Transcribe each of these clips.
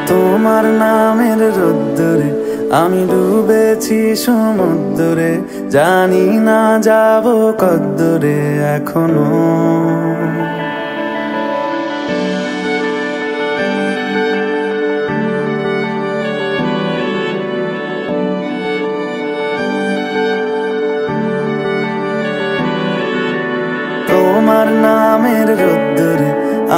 তোমার নামের রোদ্দুরে আমি ডুবেছি সমুদ্রে, জানি না যাব কদ্দুরে এখনো। তোমার নামের রোদ্দুরে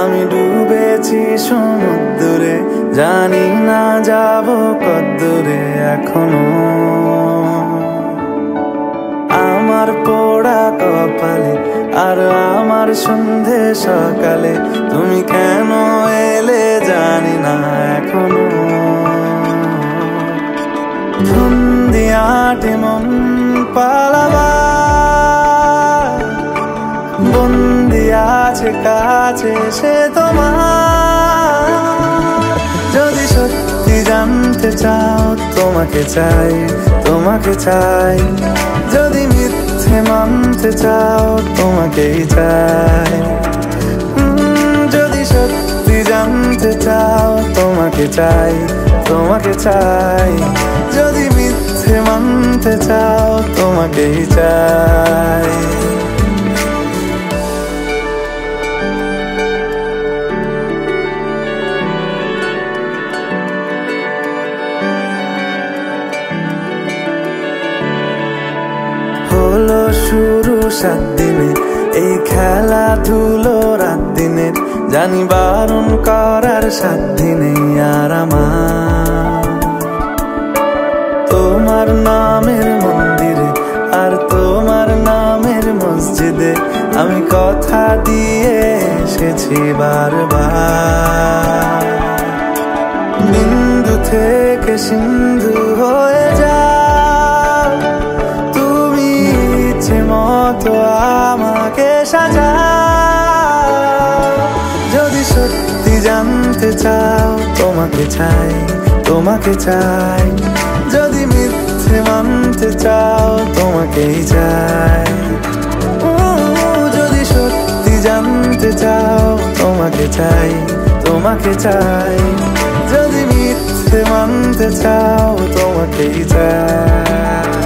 আমি ডুবেছি সমুদ্রে, জানি না যাব কদ্দুরে এখনো। আমার পোড়া কপালে আর আমার সন্ধে সকালে তুমি কেন এলে জানি না এখনো। ধুন্দি আটে মন পালাবার, বন্দি আছে কাছে সে তোমার। যদি সত্যি জানতে চাও তোমাকে চাই, তোমাকে চাই। যদি মিথ্যে মানতে চাও তোমাকেই চাই। যদি সত্যি জানতে চাও তোমাকে চাই, তোমাকে চাই। যদি মিথ্যে মানতে চাও তোমাকেই চাই। হলো শুরু 7 দিনে এই খেলাধুলো রাত দিনে, জানি বারণ করার সাধ্য নেই আর আমার। তোমার নামের মন্দিরে আর তোমার নামের মসজিদে আমি কথা দিয়ে এসেছি বারবার। বিন্দু থেকে সিন্ধু হয়ে যাও তুমি, ইচ্ছে মতো আমাকে সাজাও। যদি সত্যি জানতে চাও তোমাকে চাই, তোমাকে চাই। যদি মিথ্যে মানতে চাও তোমাকেই চাই। যদি সত্যি জানতে চাও তোমাকে চাই, তোমাকে চাই। যদি মিথ্যে মানতে চাও তোমাকেই চাই।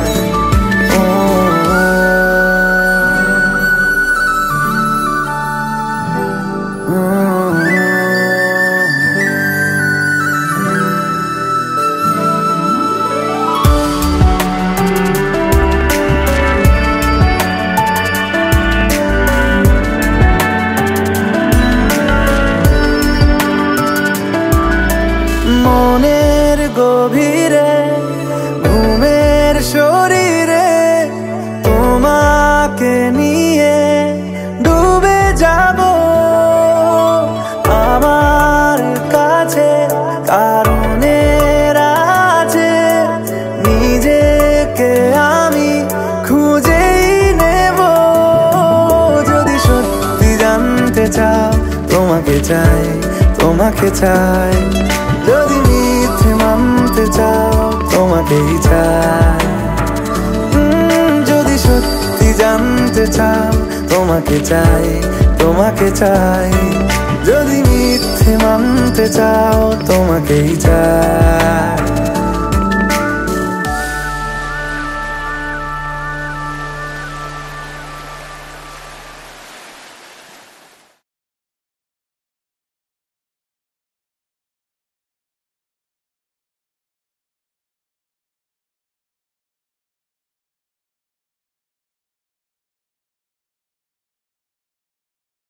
মনের গভীরে ঘুমের শরীরে তোমাকে নিয়ে ডুবে যাব। আমার কাছে কারণের আছে, নিজেকে আমি খুঁজেই নেব। যদি সত্যি জানতে চাও তোমাকে চাই, তোমাকে চাই। যদি মিথ্যে মানতে চাও তোমাকেই চাই। যদি সত্যি জানতে চাও তোমাকে চাই, তোমাকে চাই। যদি মিথ্যে মানতে চাও তোমাকেই চাই।